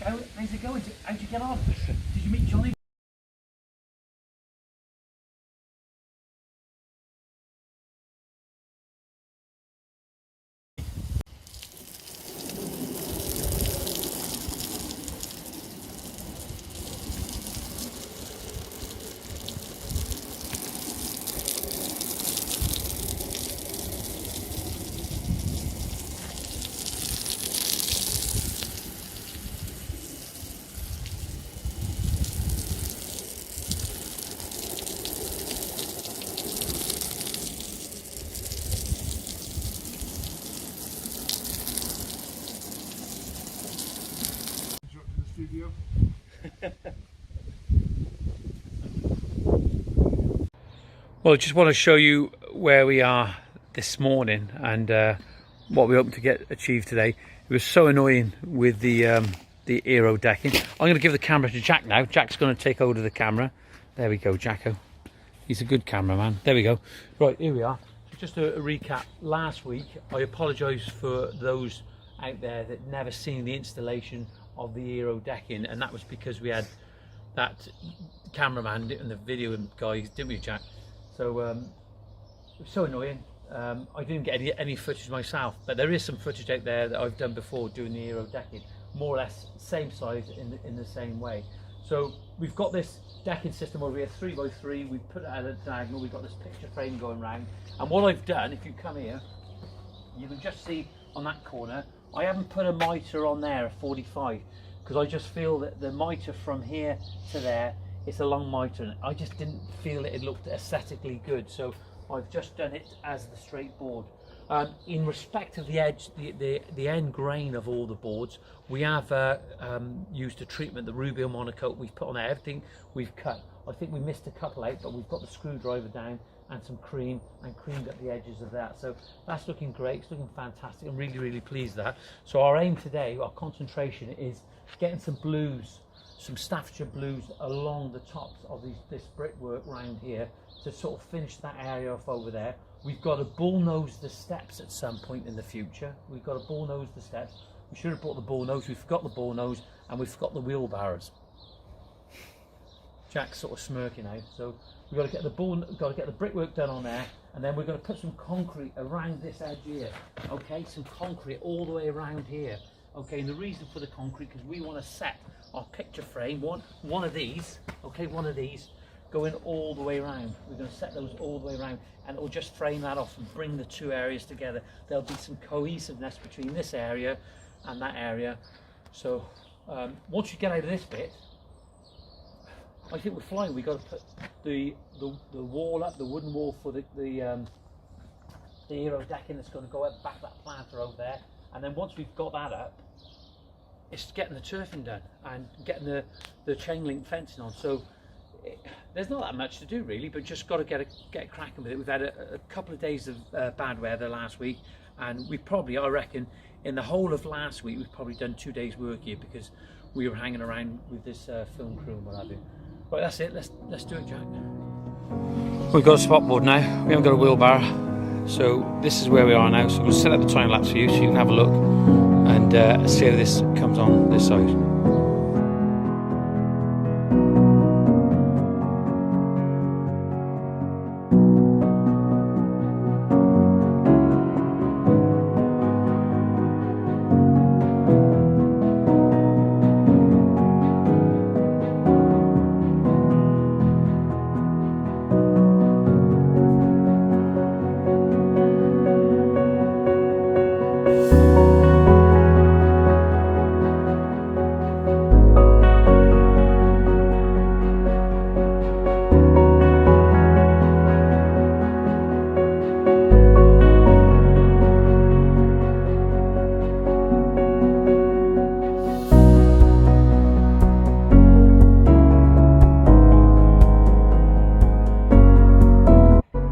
how's it going? How'd you get on? Did you meet Johnny? Studio. Well, I just want to show you where we are this morning and what we hope to get achieved today. It was so annoying with the aero decking. I'm going to give the camera to Jack now. Jack's going to take over the camera. There we go, Jacko. He's a good cameraman. There we go. Right, here we are. So just a recap. Last week, I apologise for those out there that never seen the installation of the aero decking, and that was because we had that cameraman and the video guys, didn't we, Jack? So it was so annoying. I didn't get any footage myself, but there is some footage out there that I've done before doing the aero decking, more or less same size in the same way. So we've got this decking system over here, 3x3. We put it at a diagonal. We've got this picture frame going round, and what I've done, if you come here, you can just see on that corner, I haven't put a mitre on there, a 45, because I just feel that the mitre from here to there, it's a long mitre, and I just didn't feel it looked aesthetically good, so I've just done it as the straight board. In respect of the edge, the end grain of all the boards, we have used a treatment, the Rubio Monocoat. We've put on there everything we've cut. I think we missed a couple out, but we've got the screwdriver down and some cream and creamed up the edges of that. So that's looking great. It's looking fantastic. I'm really pleased with that. So our aim today, our concentration, is getting some blues, some Staffordshire blues along the tops of this brickwork round here to sort of finish that area off over there. We've got to bullnose the steps at some point in the future. We've got to bullnose the steps. We should have brought the bullnose. We forgot the bullnose, and we forgot the wheelbarrows. Jack's sort of smirking out. So we've got to get the brickwork done on there, and then we're going to put some concrete around this edge here. Okay, some concrete all the way around here. Okay, and the reason for the concrete, because we want to set our picture frame, one of these, okay, one of these, going all the way around. We're going to set those all the way around, and it'll just frame that off and bring the two areas together. There'll be some cohesiveness between this area and that area. So once you get out of this bit, I think we're flying. We've got to put the wall up, the wooden wall for the aero decking that's going to go up back that planter over there. And then once we've got that up, it's getting the turfing done and getting the chain link fencing on. So there's not that much to do really, but just got to get cracking with it. We've had a couple of days of bad weather last week, and we probably, I reckon, in the whole of last week, we've probably done 2 days work here because we were hanging around with this film crew and what have you. Right, that's it. Let's do it, Jack. We've got a spot board now. We haven't got a wheelbarrow, so this is where we are now. So we'll set up the time lapse for you so you can have a look and see how this comes on this side.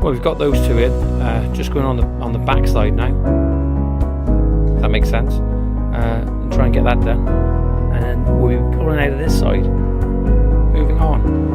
Well, we've got those two in, just going on the back side now, if that makes sense, and try and get that done, and then we'll be pulling out of this side, moving on.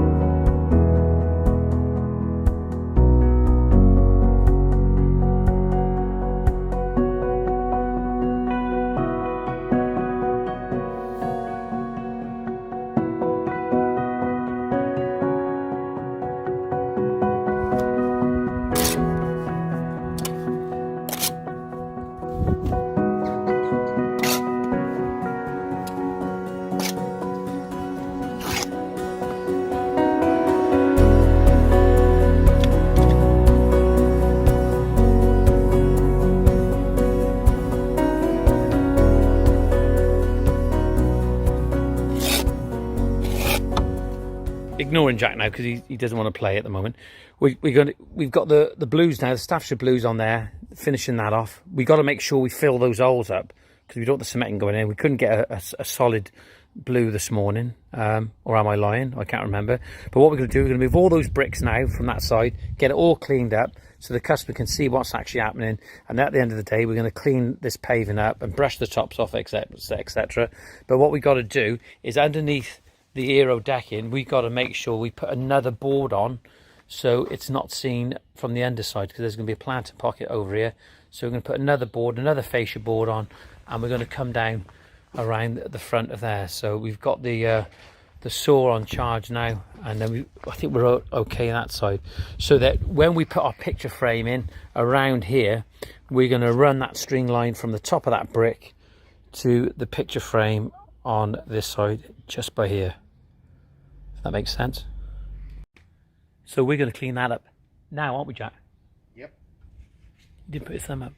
ignoring Jack now because he doesn't want to play at the moment. We've got the blues now, the Staffordshire blues on there, finishing that off. We've got to make sure we fill those holes up because we don't want the cementing going in. We couldn't get a solid blue this morning, or am I lying? I can't remember. But what we're going to do, we're going to move all those bricks now from that side, get it all cleaned up so the customer can see what's actually happening. And at the end of the day, we're going to clean this paving up and brush the tops off, etc. But what we got to do is underneath the aero decking, we got to make sure we put another board on so it's not seen from the underside, because there's going to be a planter pocket over here. So we're going to put another board, another fascia board on, and we're going to come down around the front of there. So we've got the saw on charge now, and then I think we're okay that side, so that when we put our picture frame in around here, we're going to run that string line from the top of that brick to the picture frame on this side, just by here. If that makes sense. So we're going to clean that up now, aren't we, Jack? Yep. You didn't put your thumb up.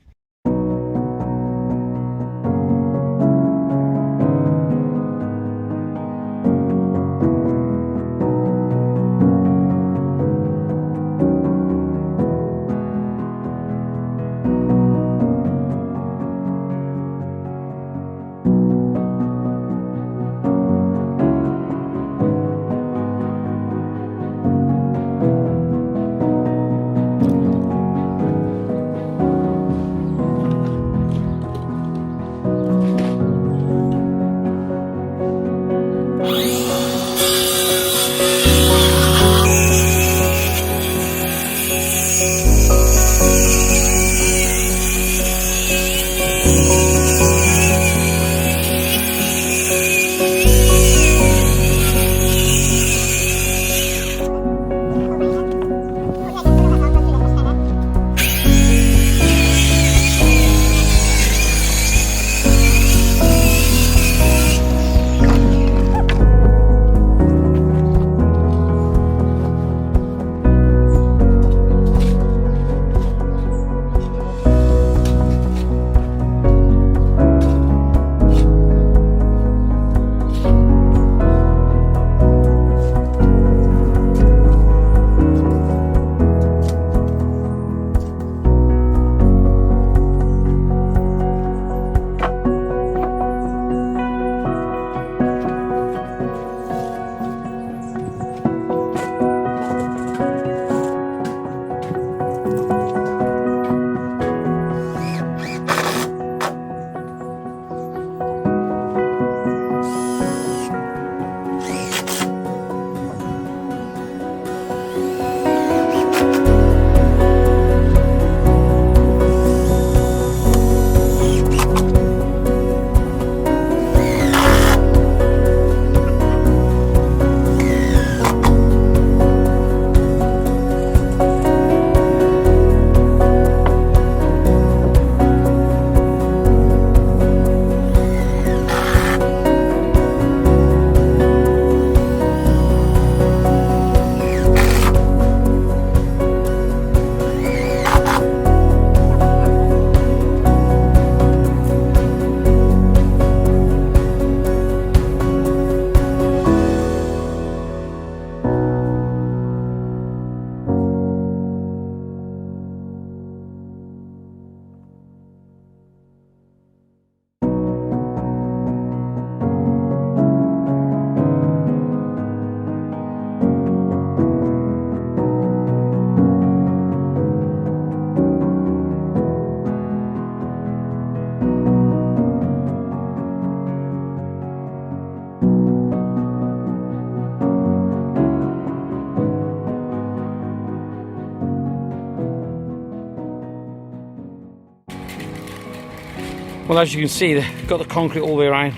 Well, as you can see, got the concrete all the way around,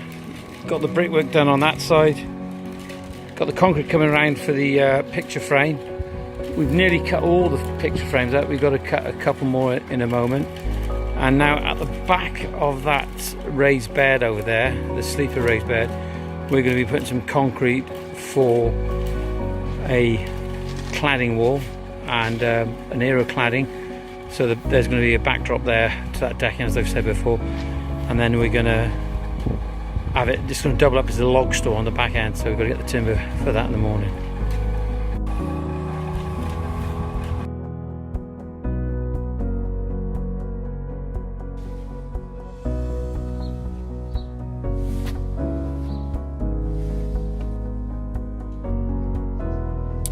got the brickwork done on that side, got the concrete coming around for the picture frame. We've nearly cut all the picture frames out. We've got to cut a couple more in a moment. And now at the back of that raised bed over there, the sleeper raised bed, we're going to be putting some concrete for a cladding wall and an aero cladding, so that there's going to be a backdrop there to that decking, as I've said before. And then we're going to have it just going to double up as a log store on the back end, so we've got to get the timber for that in the morning.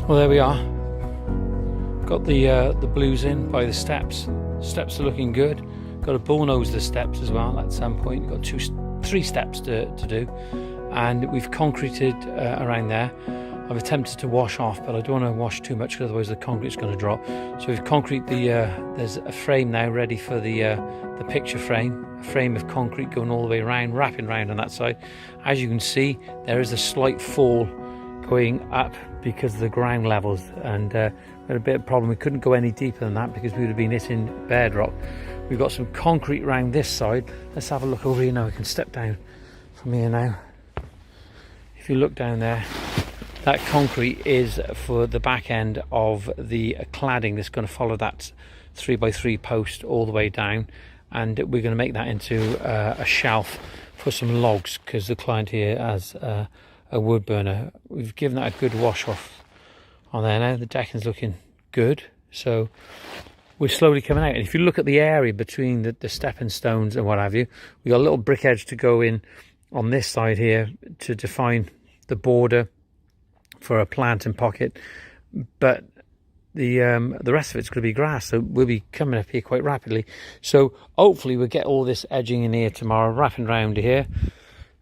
Well, there we are. Got the blues in by the steps. Steps are looking good. Got to bullnose the steps as well at some point. Got 3 steps to do, and we've concreted around there. I've attempted to wash off, but I don't want to wash too much, because otherwise the concrete's going to drop. So we've concrete there's a frame now ready for the picture frame. A frame of concrete going all the way around, wrapping around on that side. As you can see, there is a slight fall going up because of the ground levels, and we had a bit of a problem. We couldn't go any deeper than that because we would have been hitting bedrock. We've got some concrete around this side. Let's have a look over here now. We can step down from here now. If you look down there, that concrete is for the back end of the cladding that's going to follow that 3x3 post all the way down, and we're going to make that into a shelf for some logs, because the client here has a wood burner. We've given that a good wash off on there now. The decking's looking good, so we're slowly coming out. And if you look at the area between the stepping stones and what have you, we got a little brick edge to go in on this side here to define the border for a planting pocket, but the rest of it's going to be grass, so we'll be coming up here quite rapidly. So hopefully we'll get all this edging in here tomorrow, wrapping around here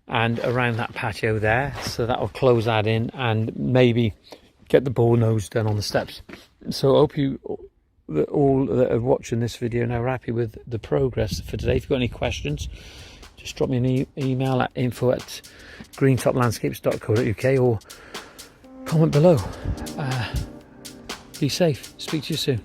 and around that patio there, so that will close that in, and maybe get the ball nose done on the steps. So I hope you all that are watching this video now are happy with the progress for today. If you've got any questions, just drop me an email at info@greentoplandscapes.co.uk or comment below. Be safe. Speak to you soon.